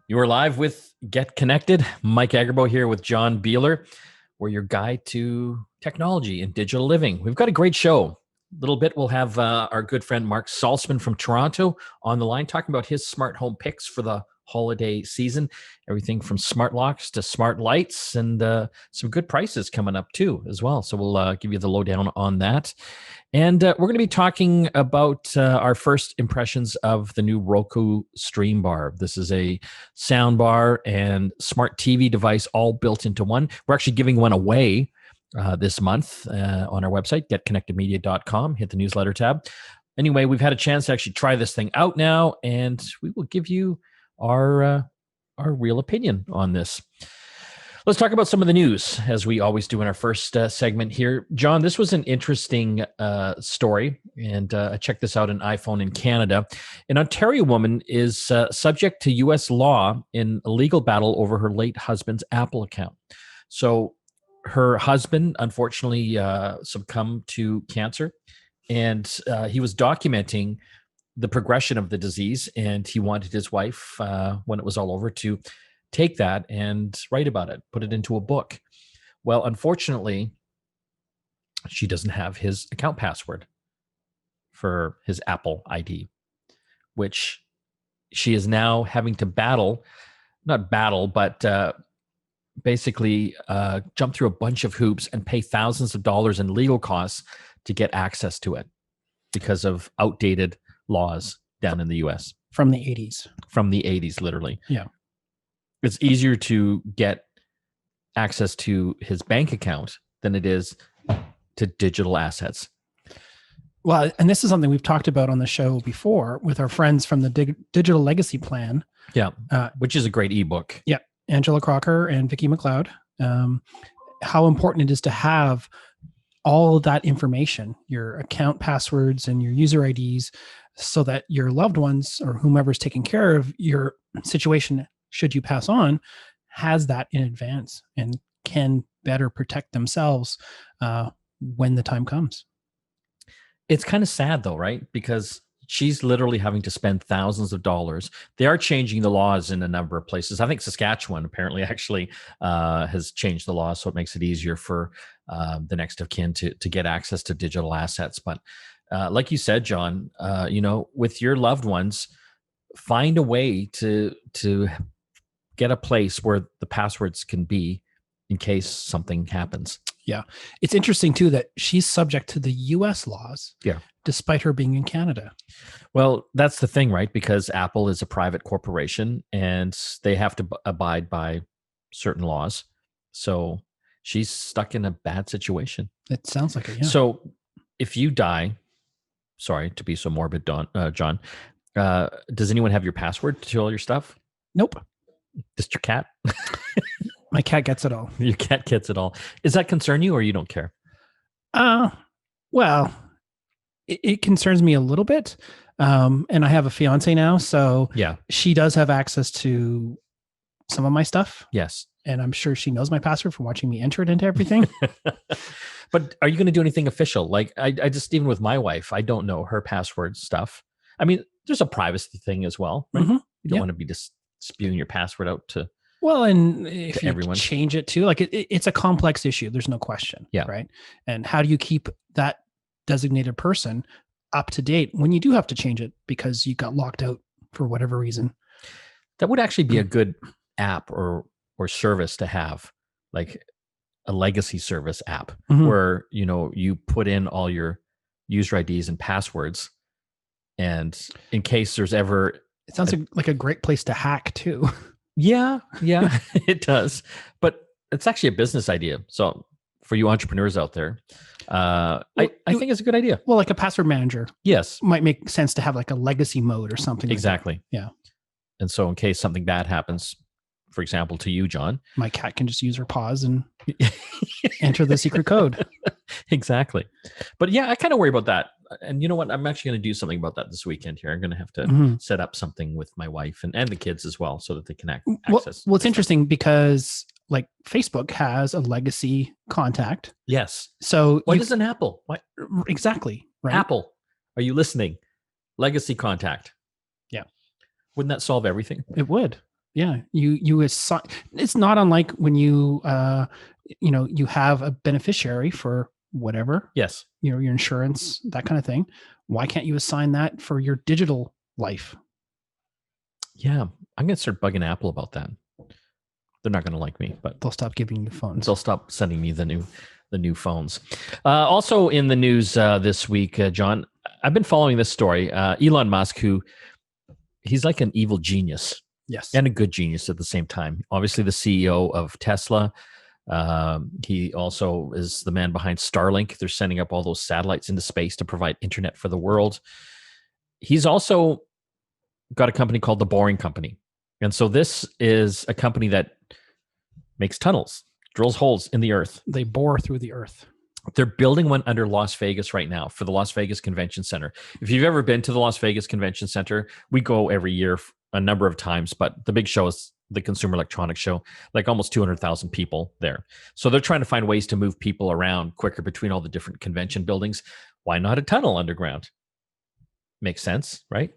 You're live with Get Connected. Mike Agarbo here with John Beeler. We're your guide to technology and digital living. We've got a great show. A little bit, we'll have our good friend Marc Saltzman from Toronto on the line talking about his smart home picks for the holiday season. Everything from smart locks to smart lights, and some good prices coming up too as well. So we'll give you the lowdown on that. And we're going to be talking about our first impressions of the new Roku Streambar. This is a soundbar and smart TV device all built into one. We're actually giving one away this month on our website, getconnectedmedia.com. Hit the newsletter tab. Anyway, we've had a chance to actually try this thing out now, and we will give you our real opinion on this. Let's talk about some of the news, as we always do in our first segment here. John, this was an interesting story, and I checked this out on iPhone in Canada. An Ontario woman is subject to U.S. law in a legal battle over her late husband's Apple account. So her husband, unfortunately, succumbed to cancer, and he was documenting the progression of the disease, and he wanted his wife, when it was all over, to take that and write about it, put it into a book. Well, unfortunately, she doesn't have his account password for his Apple ID, which she is now having to basically jump through a bunch of hoops and pay thousands of dollars in legal costs to get access to it because of outdated laws down in the US. From the 80s. From the 80s, literally. Yeah. It's easier to get access to his bank account than it is to digital assets. Well, and this is something we've talked about on the show before with our friends from the Digital Legacy Plan. Yeah, which is a great ebook. Yeah, Angela Crocker and Vicki McLeod. How important it is to have all of that information, your account passwords and your user IDs, so that your loved ones or whomever's taking care of your situation, should you pass on, has that in advance and can better protect themselves when the time comes. It's kind of sad though, right? Because she's literally having to spend thousands of dollars. They are changing the laws in a number of places. I think Saskatchewan apparently actually has changed the law, so it makes it easier for the next of kin to get access to digital assets. But like you said, John, with your loved ones, find a way to get a place where the passwords can be in case something happens. Yeah. It's interesting too that she's subject to the US laws. Yeah. Despite her being in Canada. Well, that's the thing, right? Because Apple is a private corporation and they have to abide by certain laws. So she's stuck in a bad situation. It sounds like it, yeah. So if you die, sorry to be so morbid, John, does anyone have your password to all your stuff? Nope. Just your cat? My cat gets it all. Your cat gets it all. Does that concern you or you don't care? Well, it concerns me a little bit. And I have a fiance now, so yeah, she does have access to some of my stuff. Yes. And I'm sure she knows my password from watching me enter it into everything. But are you going to do anything official? Like I just, even with my wife, I don't know her password stuff. I mean, there's a privacy thing as well, right? Mm-hmm. You don't want to be just spewing your password out to and if you everyone. Change it too, like it's a complex issue. There's no question. Yeah. Right. And how do you keep that designated person up to date when you do have to change it because you got locked out for whatever reason? That would actually be a good app or service to have, like a legacy service app, mm-hmm. where, you put in all your user IDs and passwords. And in case there's ever... It sounds like a great place to hack too. Yeah, it does. But it's actually a business idea. So for you entrepreneurs out there, I think it's a good idea. Well, like a password manager. Yes. Might make sense to have like a legacy mode or something. Exactly. Like that. Yeah. And so in case something bad happens, for example, to you, John, my cat can just use her paws and enter the secret code. Exactly. But yeah, I kind of worry about that. And you know what? I'm actually going to do something about that this weekend here. I'm going to have to set up something with my wife and the kids as well, so that they can access. Well, it's interesting because like Facebook has a legacy contact. Yes. So why doesn't Apple? Why? Exactly. Right. Apple, are you listening? Legacy contact. Yeah. Wouldn't that solve everything? It would. Yeah, you assign. It's not unlike when you you have a beneficiary for whatever, Yes. your insurance, that kind of thing. Why can't you assign that for your digital life? Yeah, I'm going to start bugging Apple about that. They're not going to like me, but They'll stop giving you phones. they'll stop sending me the new phones. Also in the news this week, John, I've been following this story. Elon Musk, he's like an evil genius. Yes. And a good genius at the same time. Obviously, the CEO of Tesla. He also is the man behind Starlink. They're sending up all those satellites into space to provide internet for the world. He's also got a company called The Boring Company. And so this is a company that makes tunnels, drills holes in the earth. They bore through the earth. They're building one under Las Vegas right now for the Las Vegas Convention Center. If you've ever been to the Las Vegas Convention Center, we go every year a number of times, but the big show is the Consumer Electronics Show, like almost 200,000 people there. So they're trying to find ways to move people around quicker between all the different convention buildings. Why not a tunnel underground? Makes sense, right?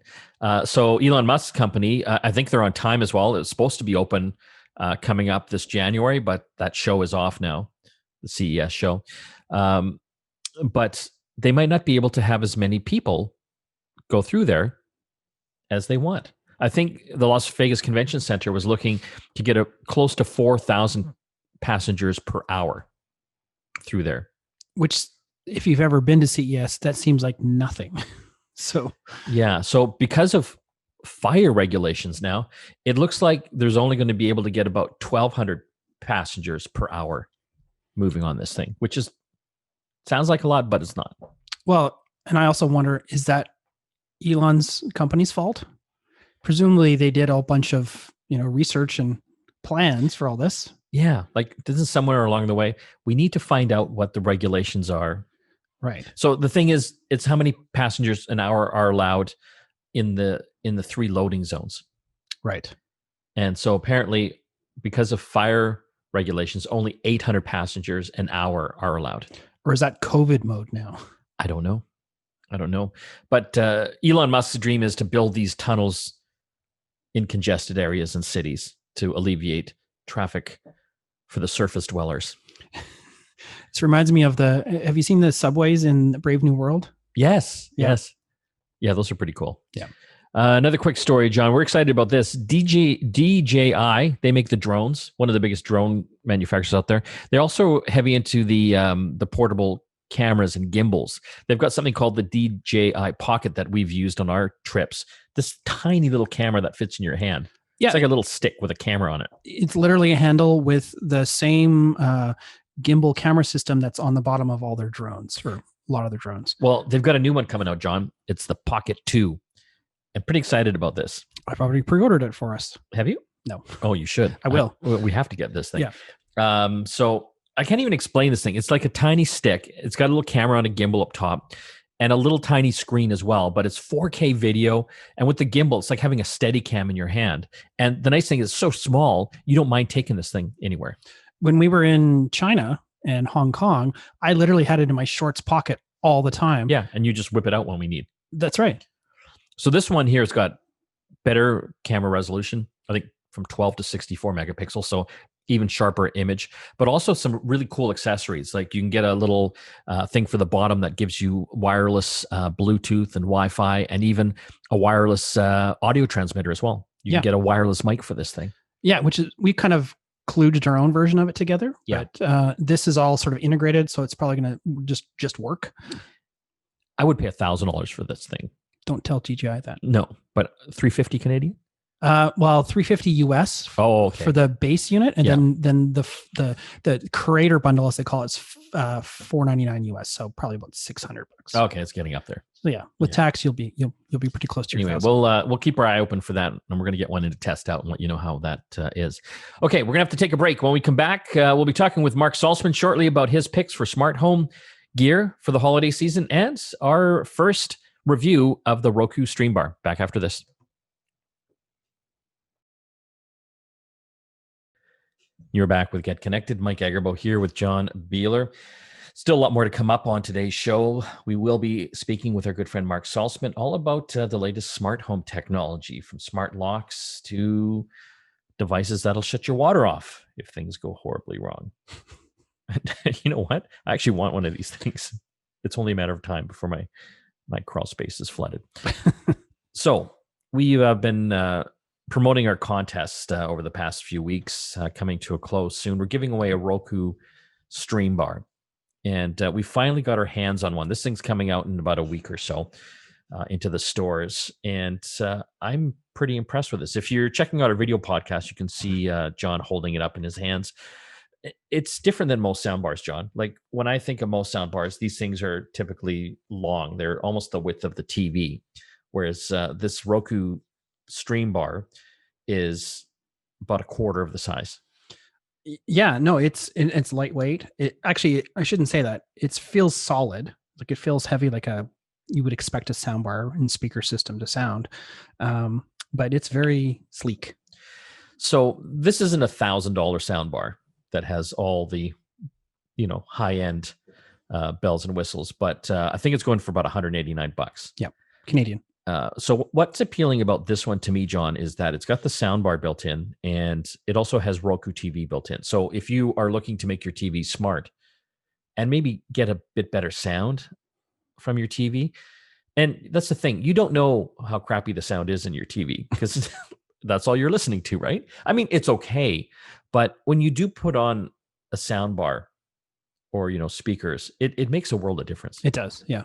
So Elon Musk's company, I think they're on time as well. It was supposed to be open coming up this January, but that show is off now, the CES show. But they might not be able to have as many people go through there as they want. I think the Las Vegas Convention Center was looking to get close to 4,000 passengers per hour through there. Which, if you've ever been to CES, that seems like nothing. So yeah, so because of fire regulations now, it looks like there's only going to be able to get about 1,200 passengers per hour moving on this thing, which sounds like a lot, but it's not. Well, and I also wonder, is that Elon's company's fault? Presumably they did a bunch of, research and plans for all this. Yeah, like this is somewhere along the way. We need to find out what the regulations are. Right. So the thing is, it's how many passengers an hour are allowed in the 3 loading zones. Right. And so apparently, because of fire regulations, only 800 passengers an hour are allowed. Or is that COVID mode now? I don't know. But Elon Musk's dream is to build these tunnels in congested areas and cities to alleviate traffic for the surface dwellers. This reminds me of have you seen the subways in Brave New World? Yes. Yeah, those are pretty cool. Yeah. Another quick story, John. We're excited about this. DJI, they make the drones, one of the biggest drone manufacturers out there. They're also heavy into the portable cameras and gimbals. They've got something called the DJI Pocket that we've used on our trips. This tiny little camera that fits in your hand. Yeah. It's like a little stick with a camera on it. It's literally a handle with the same gimbal camera system that's on the bottom of all their drones, or a lot of their drones. Well, they've got a new one coming out, John. It's the Pocket 2. I'm pretty excited about this. I've already pre-ordered it for us. Have you? No. Oh, you should. I will. We have to get this thing. Yeah. So I can't even explain this thing. It's like a tiny stick. It's got a little camera on a gimbal up top and a little tiny screen as well, but it's 4K video. And with the gimbal, it's like having a steady cam in your hand. And the nice thing is it's so small, you don't mind taking this thing anywhere. When we were in China and Hong Kong, I literally had it in my shorts pocket all the time. Yeah, and you just whip it out when we need. That's right. So this one here has got better camera resolution, I think from 12 to 64 megapixels, so even sharper image, but also some really cool accessories. Like you can get a little thing for the bottom that gives you wireless Bluetooth and Wi-Fi, and even a wireless audio transmitter as well. You can get a wireless mic for this thing. Yeah, which is, we kind of kludged our own version of it together. Yeah. But this is all sort of integrated, so it's probably going to just work. I would pay $1,000 for this thing. Don't tell DJI that. No, but $350 Canadian? Well, $350 US for the base unit, and then the creator bundle, as they call it, is $499 US. So probably about $600. Okay, it's getting up there. So yeah, with tax, you'll be pretty close to your. Anyway, we'll keep our eye open for that, and we're going to get one in to test out and let you know how that is. Okay, we're going to have to take a break. When we come back, we'll be talking with Marc Saltzman shortly about his picks for smart home gear for the holiday season and our first review of the Roku Streambar. Back after this. You're back with Get Connected. Mike Agerbo here with John Beeler. Still a lot more to come up on today's show. We will be speaking with our good friend Marc Saltzman all about the latest smart home technology, from smart locks to devices that'll shut your water off if things go horribly wrong. You know what? I actually want one of these things. It's only a matter of time before my crawl space is flooded. So we have been promoting our contest over the past few weeks, coming to a close soon. We're giving away a Roku Streambar, and we finally got our hands on one. This thing's coming out in about a week or so into the stores, and I'm pretty impressed with this. If you're checking out our video podcast, you can see John holding it up in his hands. It's different than most soundbars, John. Like when I think of most soundbars, these things are typically long. They're almost the width of the TV, whereas this Roku Streambar is about a quarter of the size. Yeah, no, it's lightweight. It actually, I shouldn't say that. It feels solid. Like it feels heavy, like you would expect a soundbar and speaker system to sound. But it's very sleek. So this isn't $1,000 soundbar that has all the, high-end bells and whistles, but I think it's going for about $189. Yeah, Canadian. So what's appealing about this one to me, John, is that it's got the soundbar built in, and it also has Roku TV built in. So if you are looking to make your TV smart and maybe get a bit better sound from your TV, and that's the thing, you don't know how crappy the sound is in your TV because that's all you're listening to, right? I mean, it's okay, but when you do put on a soundbar or speakers, it makes a world of difference. It does, yeah.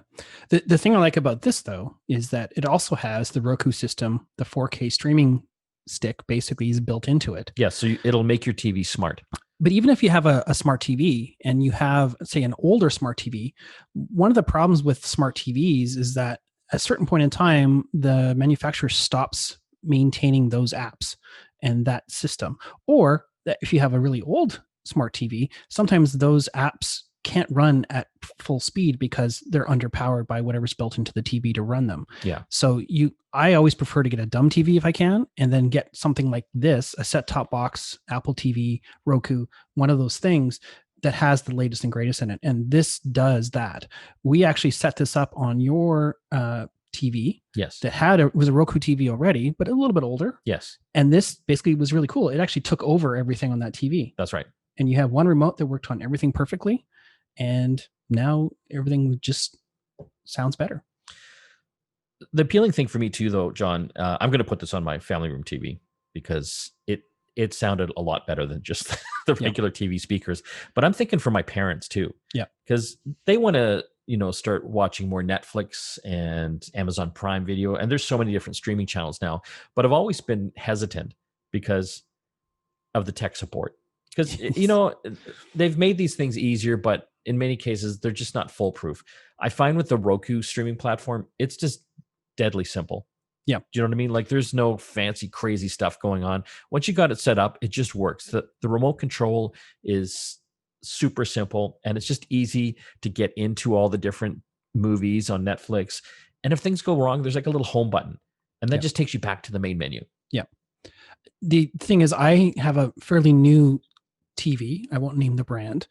The thing I like about this though is that it also has the Roku system, the 4K streaming stick basically is built into it. Yeah, so it'll make your TV smart. But even if you have a smart TV and you have, say, an older smart TV, one of the problems with smart TVs is that at a certain point in time, the manufacturer stops maintaining those apps and that system. Or that if you have a really old smart TV, sometimes those apps can't run at full speed because they're underpowered by whatever's built into the TV to run them. Yeah. So I always prefer to get a dumb TV if I can, and then get something like this, a set-top box, Apple TV, Roku, one of those things that has the latest and greatest in it. And this does that. We actually set this up on your TV. Yes. That was a Roku TV already, but a little bit older. Yes. And this basically was really cool. It actually took over everything on that TV. That's right. And you have one remote that worked on everything perfectly. And now everything just sounds better. The appealing thing for me too, though, John, I'm going to put this on my family room TV because it sounded a lot better than just the regular TV speakers. But I'm thinking for my parents too. Yeah. Because they want to, start watching more Netflix and Amazon Prime Video. And there's so many different streaming channels now. But I've always been hesitant because of the tech support. Because, they've made these things easier, but in many cases, they're just not foolproof. I find with the Roku streaming platform, it's just deadly simple. Yeah. Do you know what I mean? Like there's no fancy, crazy stuff going on. Once you got it set up, it just works. The remote control is super simple, and it's just easy to get into all the different movies on Netflix. And if things go wrong, there's like a little home button, and that just takes you back to the main menu. Yeah. The thing is, I have a fairly new TV. I won't name the brand,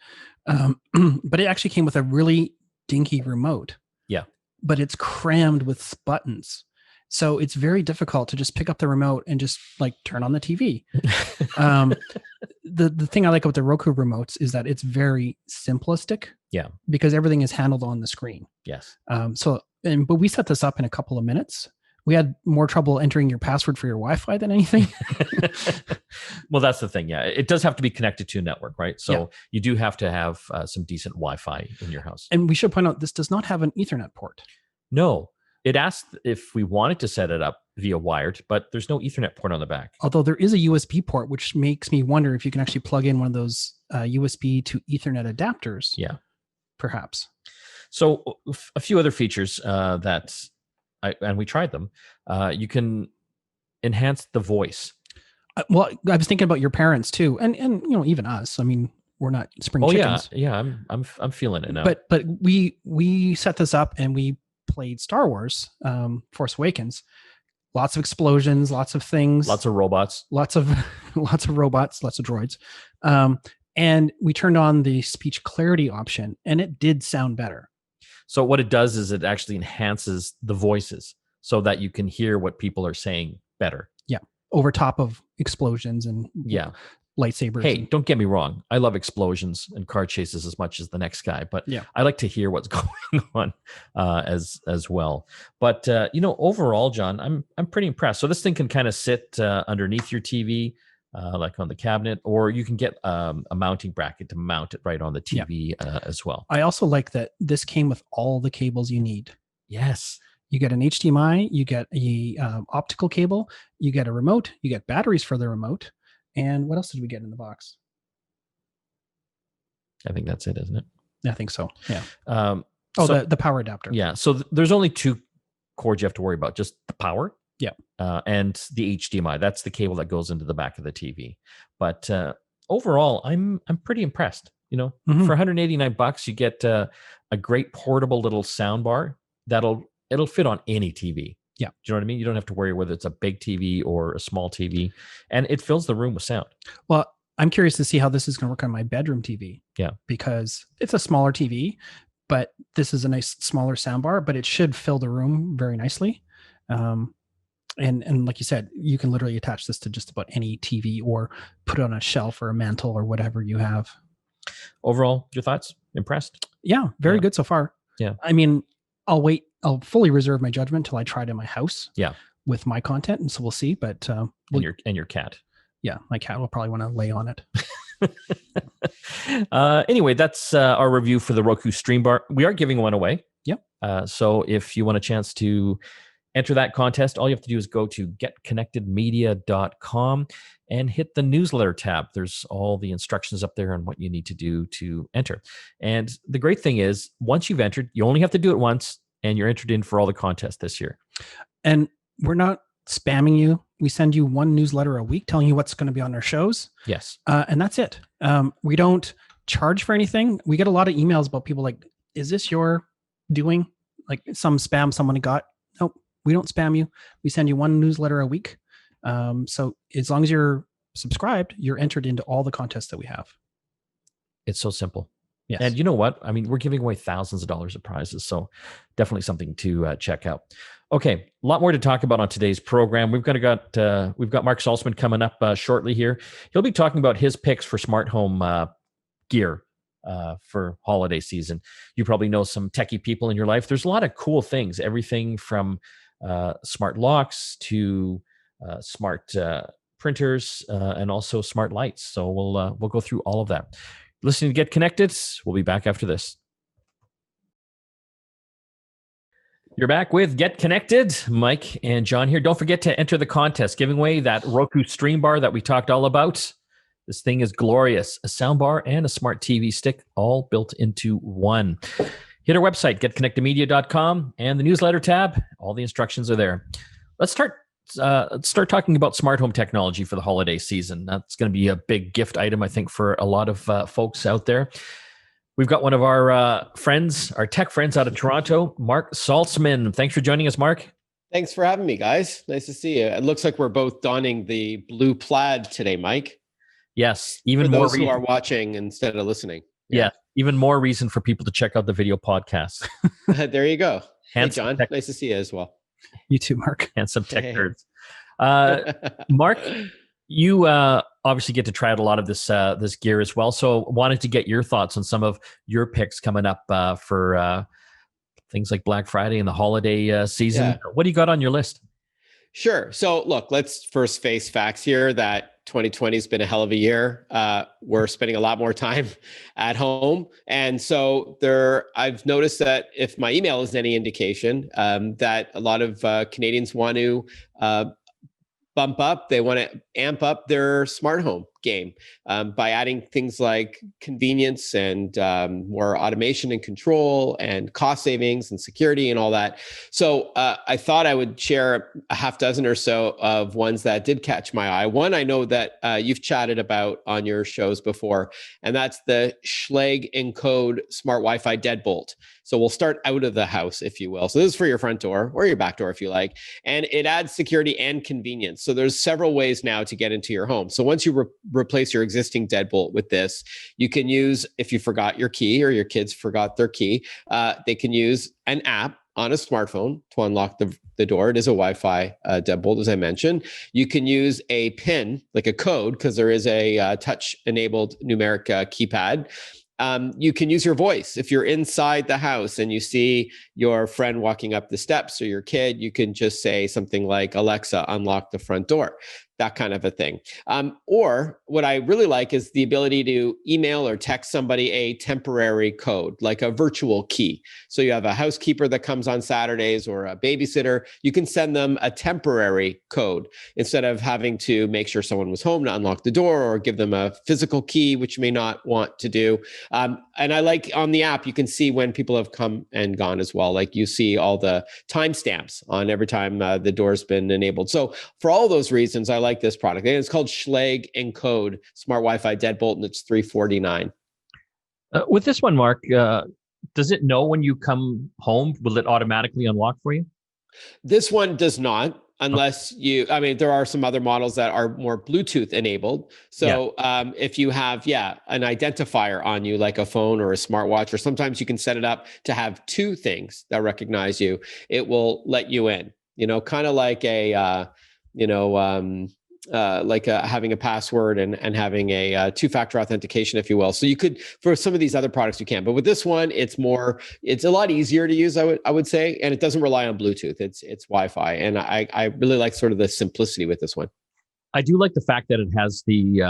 but it actually came with a really dinky remote. Yeah. But it's crammed with buttons. So it's very difficult to just pick up the remote and just like turn on the TV. The thing I like about the Roku remotes is that it's very simplistic. Yeah. Because everything is handled on the screen. Yes. But we set this up in a couple of minutes. We had more trouble entering your password for your Wi-Fi than anything. Well, that's the thing. Yeah. It does have to be connected to a network, right? So you do have to have some decent Wi-Fi in your house. And we should point out, this does not have an Ethernet port. No. It asked if we wanted to set it up via wired, but there's no Ethernet port on the back. Although there is a USB port, which makes me wonder if you can actually plug in one of those USB to Ethernet adapters. Yeah. Perhaps. So a few other features and we tried them. You can enhance the voice. Well, I was thinking about your parents too, and even us. I mean, we're not spring chickens. Yeah. I'm feeling it now. But we set this up and we played Star Wars, Force Awakens. Lots of explosions, lots of things, lots of robots, lots of robots, lots of droids. And we turned on the speech clarity option, and it did sound better. So what it does is it actually enhances the voices so that you can hear what people are saying better. Yeah. over top of explosions and Yeah. lightsabers. Hey, don't get me wrong. I love explosions and car chases as much as the next guy, but Yeah. I like to hear what's going on as well. But overall, John, I'm pretty impressed. So this thing can kind of sit underneath your TV, like on the cabinet, or you can get a mounting bracket to mount it right on the TV as well. I also like that this came with all the cables you need. Yes. You get an HDMI, you get a optical cable, you get a remote, you get batteries for the remote. And what else did we get in the box? I think that's it, isn't it? I think so. Yeah. The power adapter. Yeah. So there's only two cords you have to worry about, just the power. Yeah. And the HDMI. That's the cable that goes into the back of the TV. But overall, I'm pretty impressed. For $189, you get a great portable little sound bar it'll fit on any TV. Yeah. Do you know what I mean? You don't have to worry whether it's a big TV or a small TV, and it fills the room with sound. Well, I'm curious to see how this is going to work on my bedroom TV. Yeah. Because it's a smaller TV, but this is a nice smaller soundbar, but it should fill the room very nicely. And like you said, you can literally attach this to just about any TV or put it on a shelf or a mantle or whatever you have. Overall, your thoughts? Impressed? Yeah. Very good so far. Yeah. I mean, I'll fully reserve my judgment till I try it in my house. Yeah. With my content, and so we'll see. But and your cat. Yeah, my cat will probably want to lay on it. Anyway, that's our review for the Roku Streambar. We are giving one away. Yep. So if you want a chance to enter that contest, all you have to do is go to getconnectedmedia.com and hit the newsletter tab. There's all the instructions up there on what you need to do to enter. And the great thing is, once you've entered, you only have to do it once, and you're entered in for all the contests this year. And we're not spamming you. We send you one newsletter a week telling you what's going to be on our shows. Yes. And that's it. We don't charge for anything. We get a lot of emails about people like, is this your doing? Like some spam someone got. Nope, we don't spam you. We send you one newsletter a week. So as long as you're subscribed, you're entered into all the contests that we have. It's so simple. Yes. And you know what? I mean, we're giving away thousands of dollars of prizes. So definitely something to check out. Okay. A lot more to talk about on today's program. We've got Marc Saltzman coming up shortly here. He'll be talking about his picks for smart home gear for holiday season. You probably know some techie people in your life. There's a lot of cool things, everything from smart locks to smart printers and also smart lights. So we'll go through all of that. Listening to Get Connected. We'll be back after this. You're back with Get Connected. Mike and John here. Don't forget to enter the contest, giving away that Roku Streambar that we talked all about. This thing is glorious. A soundbar and a smart TV stick all built into one. Hit our website, getconnectedmedia.com, and the newsletter tab. All the instructions are there. Let's start talking about smart home technology for the holiday season. That's going to be a big gift item, I think, for a lot of folks out there. We've got one of our friends, our tech friends out of Toronto, Marc Saltzman. Thanks for joining us, Marc. Thanks for having me, guys. Nice to see you. It looks like we're both donning the blue plaid today, Mike. Yes, even for more those who are watching instead of listening. Yeah, even more reason for people to check out the video podcast. There you go. Handsome hey, John. Nice to see you as well. You too, Mark. Handsome tech nerds. Marc, you obviously get to try out a lot of this gear as well. So wanted to get your thoughts on some of your picks coming up for things like Black Friday and the holiday season. Yeah. What do you got on your list? Sure. So look, let's first face facts here that 2020 has been a hell of a year. We're spending a lot more time at home. And so I've noticed that if my email is any indication, that a lot of Canadians want to they want to amp up their smart home game by adding things like convenience and more automation and control and cost savings and security and all that. So I thought I would share a half dozen or so of ones that did catch my eye. One I know that you've chatted about on your shows before, and that's the Schlage Encode Smart Wi-Fi Deadbolt. So we'll start out of the house, if you will. So this is for your front door or your back door, if you like. And it adds security and convenience. So there's several ways now to get into your home. So once you replace your existing deadbolt with this, you can use, if you forgot your key or your kids forgot their key, they can use an app on a smartphone to unlock the door. It is a Wi-Fi deadbolt, as I mentioned. You can use a PIN, like a code, because there is a touch-enabled numeric keypad. You can use your voice. If you're inside the house and you see your friend walking up the steps or your kid, you can just say something like, Alexa, unlock the front door. That kind of a thing. Or what I really like is the ability to email or text somebody a temporary code, like a virtual key. So you have a housekeeper that comes on Saturdays or a babysitter, you can send them a temporary code instead of having to make sure someone was home to unlock the door or give them a physical key, which you may not want to do. And I like on the app, you can see when people have come and gone as well. Like you see all the timestamps on every time the door's been enabled. So for all those reasons, I like this product. And it's called Schlage Encode Smart Wi-Fi Deadbolt, and it's $349. With this one, Mark, does it know when you come home? Will it automatically unlock for you? This one does not, unless there are some other models that are more Bluetooth enabled. So if you have, an identifier on you, like a phone or a smartwatch, or sometimes you can set it up to have two things that recognize you, it will let you in, kind of like having a password and having a two-factor authentication, if you will. So you could, for some of these other products, you can, but with this one, it's a lot easier to use, I would say, and it doesn't rely on Bluetooth. It's Wi-Fi, and I really like sort of the simplicity with this one. I do like the fact that it has the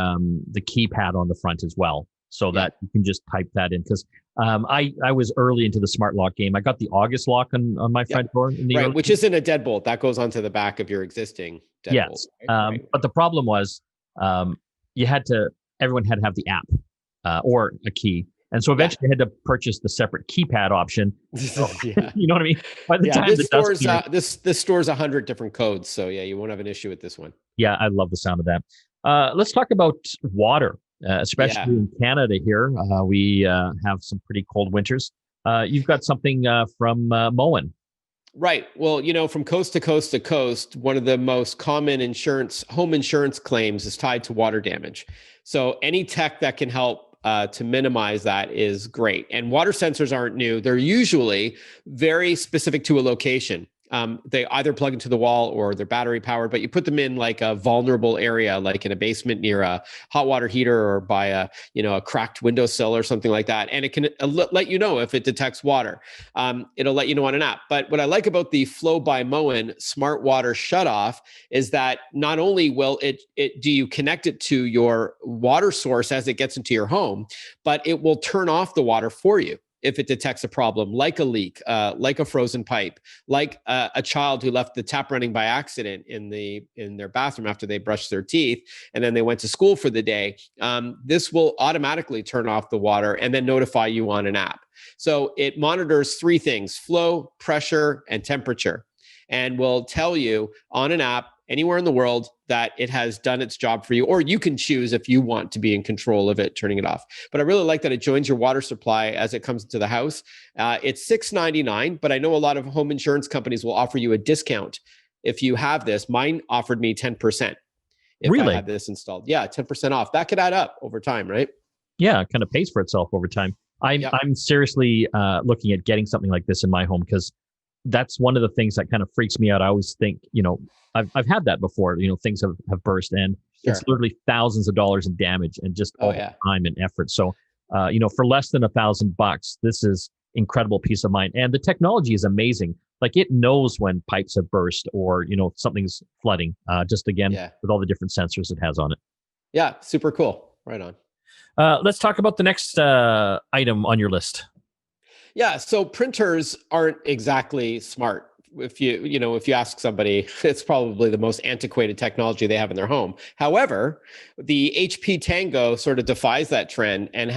keypad on the front as well, so that you can just type that in. Because I was early into the smart lock game. I got the August lock on my front door. Which isn't a deadbolt. That goes onto the back of your existing deadbolt. Yes. But the problem was everyone had to have the app or a key. And so eventually I had to purchase the separate keypad option. So, you know what I mean? By the time this stores 100 different codes. So you won't have an issue with this one. Yeah, I love the sound of that. Let's talk about water. Especially in Canada here, we have some pretty cold winters. You've got something from Moen. Right. Well, from coast to coast to coast, one of the most common home insurance claims is tied to water damage. So any tech that can help to minimize that is great. And water sensors aren't new. They're usually very specific to a location. They either plug into the wall or they're battery powered, but you put them in like a vulnerable area, like in a basement near a hot water heater or by a cracked windowsill or something like that. And it can let you know if it detects water. It'll let you know on an app. But what I like about the Flow by Moen smart water shutoff is that not only will do you connect it to your water source as it gets into your home, but it will turn off the water for you if it detects a problem, like a leak, like a frozen pipe, like a child who left the tap running by accident in their bathroom after they brushed their teeth, and then they went to school for the day. This will automatically turn off the water and then notify you on an app. So it monitors three things: flow, pressure, and temperature, and will tell you on an app anywhere in the world that it has done its job for you, or you can choose if you want to be in control of it, turning it off. But I really like that it joins your water supply as it comes into the house. It's $6.99, but I know a lot of home insurance companies will offer you a discount if you have this. Mine offered me 10% if I had this installed. Yeah, 10% off. That could add up over time, right? Yeah, it kind of pays for itself over time. I'm seriously looking at getting something like this in my home, because that's one of the things that kind of freaks me out. I always think, I've had that before, things have burst, and it's literally thousands of dollars in damage and just all the time and effort. So, for less than $1,000, this is incredible peace of mind. And the technology is amazing. Like, it knows when pipes have burst or, something's flooding, with all the different sensors it has on it. Yeah. Super cool. Right on. Let's talk about the next item on your list. Yeah, so printers aren't exactly smart. If you ask somebody, it's probably the most antiquated technology they have in their home. However, the HP Tango sort of defies that trend and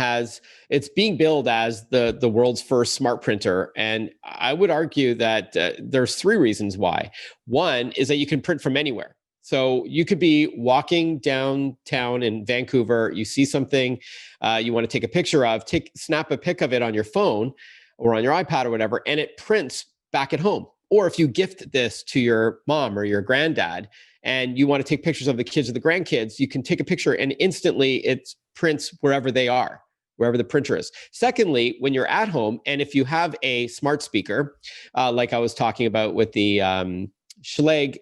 it's being billed as the world's first smart printer. And I would argue that there's three reasons why. One is that you can print from anywhere. So you could be walking downtown in Vancouver, you see something you want to take a picture of, snap a pic of it on your phone or on your iPad or whatever, and it prints back at home. Or if you gift this to your mom or your granddad and you want to take pictures of the kids or the grandkids, you can take a picture and instantly it prints wherever they are. wherever the printer is. Secondly, when you're at home, and if you have a smart speaker, like I was talking about with the Schlag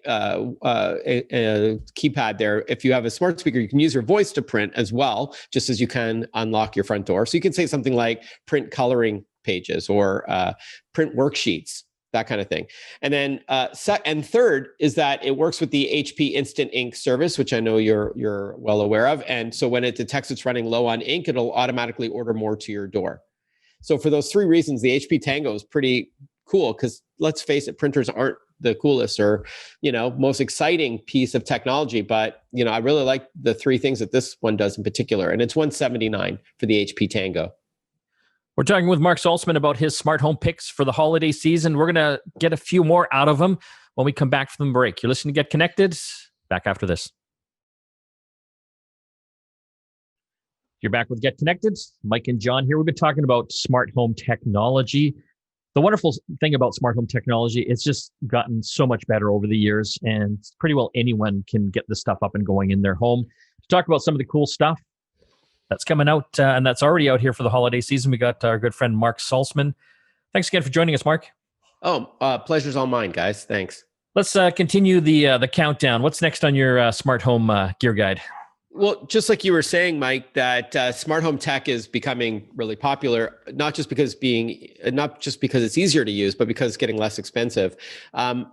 keypad there, if you have a smart speaker, you can use your voice to print as well, just as you can unlock your front door. So you can say something like print coloring pages or print worksheets, that kind of thing. And then and third is that it works with the HP Instant Ink service, which I know you're well aware of. And so when it detects it's running low on ink, it'll automatically order more to your door. So for those three reasons, the HP Tango is pretty cool, because let's face it, printers aren't the coolest or, most exciting piece of technology. But, I really like the three things that this one does in particular. And it's $179 for the HP Tango. We're talking with Marc Saltzman about his smart home picks for the holiday season. We're going to get a few more out of him when we come back from the break. You're listening to Get Connected. Back after this. You're back with Get Connected. Mike and John here. We've been talking about smart home technology. The wonderful thing about smart home technology, it's just gotten so much better over the years, and pretty well anyone can get this stuff up and going in their home. To talk about some of the cool stuff that's coming out and that's already out here for the holiday season, we got our good friend Marc Saltzman. Thanks again for joining us, Marc. Pleasure's all mine, guys. Thanks. Let's continue the countdown. What's next on your smart home gear guide? Well, just like you were saying, Mike, that smart home tech is becoming really popular, not just because it's easier to use, but because it's getting less expensive.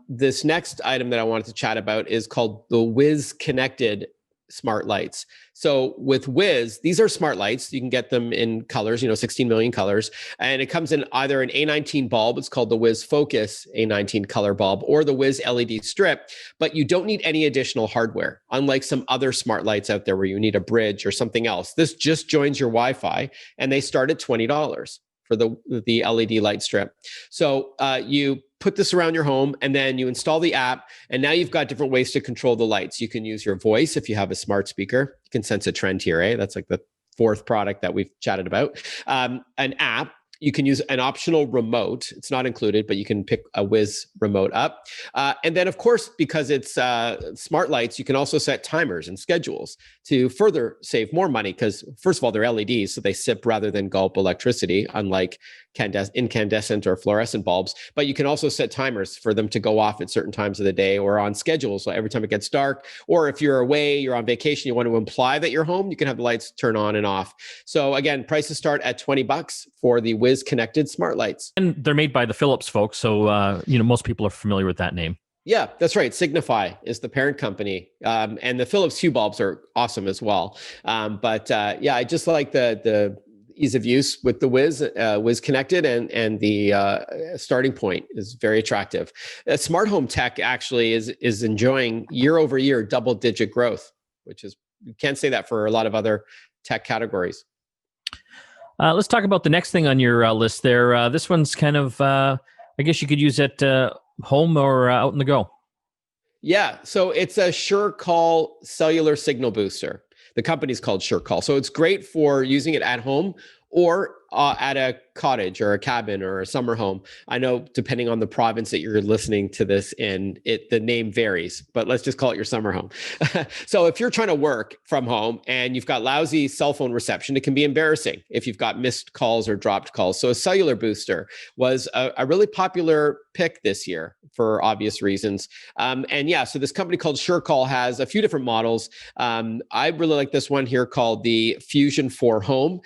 This next item that I wanted to chat about is called the Wiz Connected smart lights. So with Wiz, these are smart lights. You can get them in colors, 16 million colors. And it comes in either an A19 bulb, it's called the Wiz Focus A19 color bulb, or the Wiz LED strip, but you don't need any additional hardware, unlike some other smart lights out there where you need a bridge or something else. This just joins your Wi-Fi, and they start at $20 for the LED light strip. So you put this around your home, and then you install the app, and now you've got different ways to control the lights. You can use your voice if you have a smart speaker. You can sense a trend here, eh? That's like the fourth product that we've chatted about. An app. You can use an optional remote. It's not included, but you can pick a Wiz remote up. And then, of course, because it's smart lights, you can also set timers and schedules to further save more money, because, first of all, they're LEDs, so they sip rather than gulp electricity, unlike incandescent or fluorescent bulbs. But you can also set timers for them to go off at certain times of the day or on schedules. So every time it gets dark, or if you're away, you're on vacation, you want to imply that you're home, you can have the lights turn on and off. So again, prices start at $20 for the Wiz Connected smart lights. And they're made by the Philips folks. So, most people are familiar with that name. Yeah, that's right. Signify is the parent company. And the Philips Hue bulbs are awesome as well. But I just like the ease of use with the Wiz Connected, and the starting point is very attractive. Smart home tech actually is enjoying year over year double-digit growth, which is, you can't say that for a lot of other tech categories. Let's talk about the next thing on your list there. This one's kind of, I guess you could use it home or out in the go. Yeah, so it's a SureCall cellular signal booster. The company's called SureCall. So it's great for using it at home or at a cottage or a cabin or a summer home. I know depending on the province that you're listening to this in, the name varies, but let's just call it your summer home. So if you're trying to work from home and you've got lousy cell phone reception, it can be embarrassing if you've got missed calls or dropped calls. So a cellular booster was a really popular pick this year for obvious reasons. So this company called SureCall has a few different models. I really like this one here called the Fusion 4 Home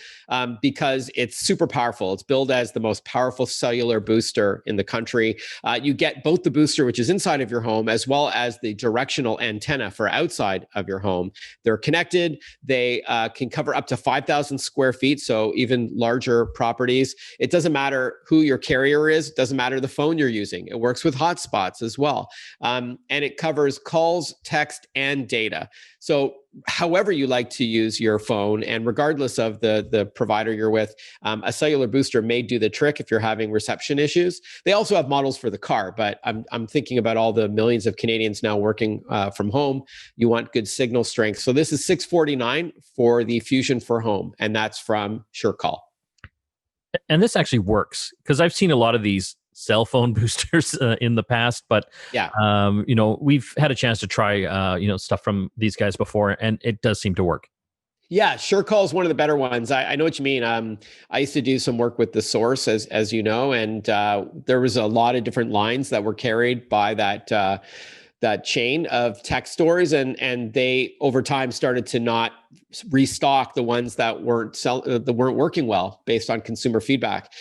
because it's super powerful. It's billed as the most powerful cellular booster in the country. You get both the booster, which is inside of your home, as well as the directional antenna for outside of your home. They're connected. They can cover up to 5,000 square feet, so even larger properties. It doesn't matter who your carrier is. It doesn't matter the phone you're using. It works with hotspots as well. And it covers calls, text, and data. So however you like to use your phone, and regardless of the provider you're with, a cellular booster may do the trick if you're having reception issues. They also have models for the car, but I'm thinking about all the millions of Canadians now working from home. You want good signal strength. So this is $649 for the Fusion for Home, and that's from SureCall. And this actually works, because I've seen a lot of these cell phone boosters in the past, but we've had a chance to try stuff from these guys before, and it does seem to work. Yeah, SureCall is one of the better ones. I know what you mean. I used to do some work with the Source, as you know, and there was a lot of different lines that were carried by that chain of tech stores, and they over time started to not restock the ones that weren't working well based on consumer feedback.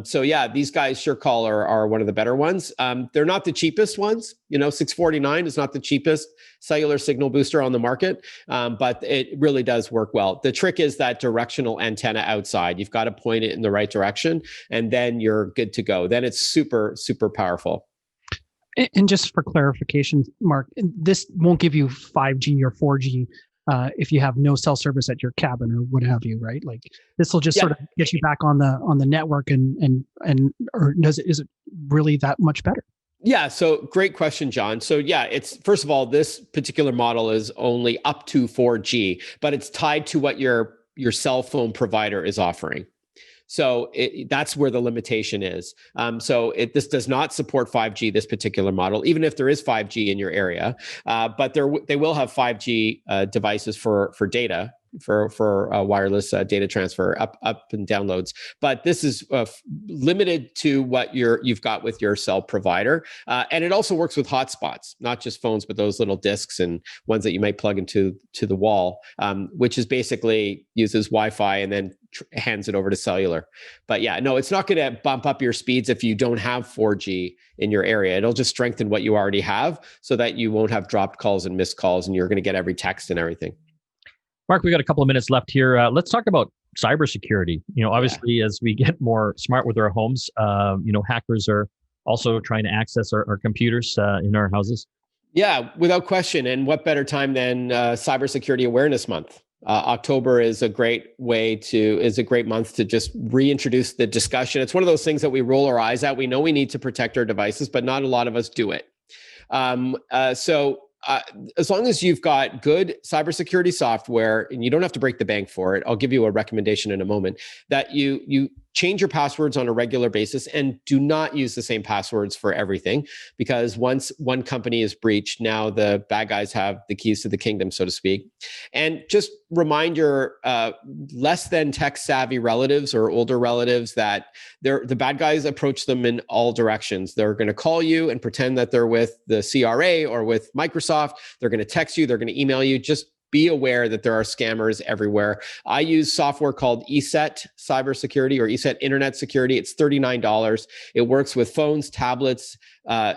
So yeah, these guys SureCall are one of the better ones. They're not the cheapest ones. $649 is not the cheapest cellular signal booster on the market, but it really does work well. The trick is that directional antenna outside. You've got to point it in the right direction, and then you're good to go. Then it's super, super powerful. And just for clarification, Mark, this won't give you 5G or 4G if you have no cell service at your cabin or what have you, right? Like this will just sort of get you back on the network, and or is it really that much better? Yeah, so great question, John. So yeah, it's first of all, this particular model is only up to 4G, but it's tied to what your cell phone provider is offering. So that's where the limitation is. This does not support 5G, this particular model, even if there is 5G in your area. But they will have 5G devices for data, for wireless data transfer up and downloads. But this is limited to what you've got with your cell provider. And it also works with hotspots, not just phones, but those little discs and ones that you might plug into the wall, which is basically uses Wi-Fi and then hands it over to cellular. But yeah, no, it's not going to bump up your speeds if you don't have 4G in your area. It'll just strengthen what you already have so that you won't have dropped calls and missed calls, and you're going to get every text and everything. Mark, we got a couple of minutes left here. Let's talk about cybersecurity. Obviously, as we get more smart with our homes, hackers are also trying to access our computers in our houses. Yeah, without question. And what better time than Cybersecurity Awareness Month? October is a great month to just reintroduce the discussion. It's one of those things that we roll our eyes at. We know we need to protect our devices, but not a lot of us do it. As long as you've got good cybersecurity software, and you don't have to break the bank for it, I'll give you a recommendation in a moment, that you change your passwords on a regular basis and do not use the same passwords for everything, because once one company is breached, now the bad guys have the keys to the kingdom, so to speak. And just remind your less than tech savvy relatives or older relatives that the bad guys approach them in all directions. They're going to call you and pretend that they're with the CRA or with Microsoft. They're going to text you. They're going to email you. Just be aware that there are scammers everywhere. I use software called ESET Cybersecurity or ESET Internet Security. It's $39. It works with phones, tablets,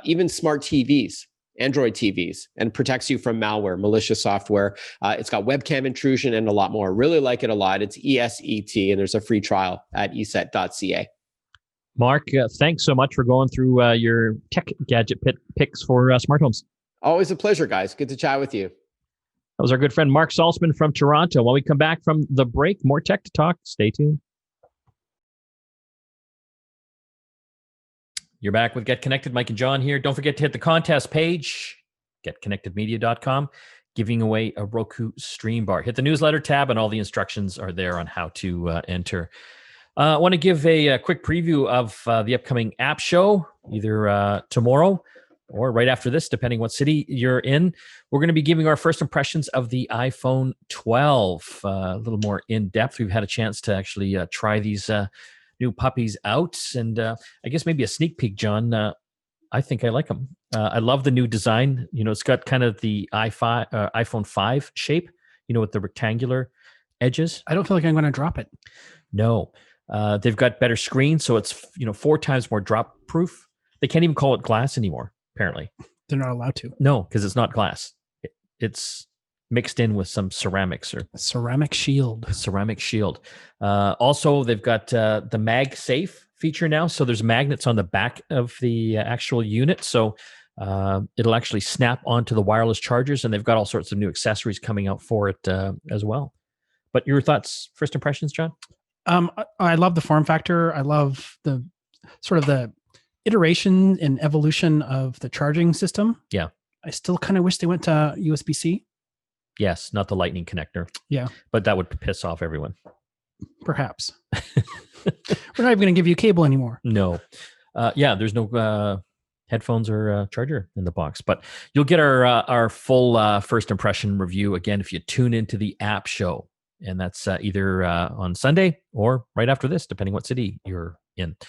even smart TVs, Android TVs, and protects you from malware, malicious software. It's got webcam intrusion and a lot more. Really like it a lot. It's ESET, and there's a free trial at eset.ca. Mark, thanks so much for going through your tech gadget picks for smart homes. Always a pleasure, guys. Good to chat with you. That was our good friend Marc Saltzman from Toronto. When we come back from the break, more tech to talk. Stay tuned. You're back with Get Connected. Mike and John here. Don't forget to hit the contest page, getconnectedmedia.com, giving away a Roku Streambar. Hit the newsletter tab, and all the instructions are there on how to enter. I want to give a quick preview of the upcoming app show, either tomorrow or right after this, depending what city you're in. We're going to be giving our first impressions of the iPhone 12, a little more in depth. We've had a chance to actually try these new puppies out, and I guess maybe a sneak peek, John. I think I like them. I love the new design. It's got kind of the iPhone 5 shape, with the rectangular edges. I don't feel like I'm going to drop it. No. They've got better screens, so it's 4 times more drop proof. They can't even call it glass anymore, apparently. They're not allowed to. No, because it's not glass. It's mixed in with some ceramics or a ceramic shield. Also, they've got the MagSafe feature now. So there's magnets on the back of the actual unit. So it'll actually snap onto the wireless chargers, and they've got all sorts of new accessories coming out for it as well. But your thoughts, first impressions, John? I love the form factor. I love the sort of the iteration and evolution of the charging system. Yeah. I still kind of wish they went to USB-C. Yes, not the lightning connector. Yeah. But that would piss off everyone. Perhaps. We're not even going to give you cable anymore. No. There's no headphones or charger in the box. But you'll get our full first impression review again if you tune into the app show And that's either on Sunday or right after this, depending what city you're in. I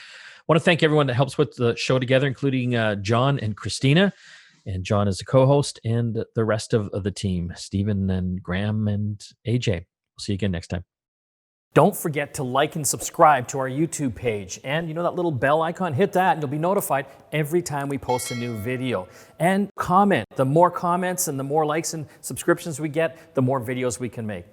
want to thank everyone that helps put the show together, including John and Christina. And John is the co-host, and the rest of the team, Stephen and Graham and AJ. We'll see you again next time. Don't forget to like and subscribe to our YouTube page. And you know that little bell icon? Hit that and you'll be notified every time we post a new video. And comment. The more comments and the more likes and subscriptions we get, the more videos we can make.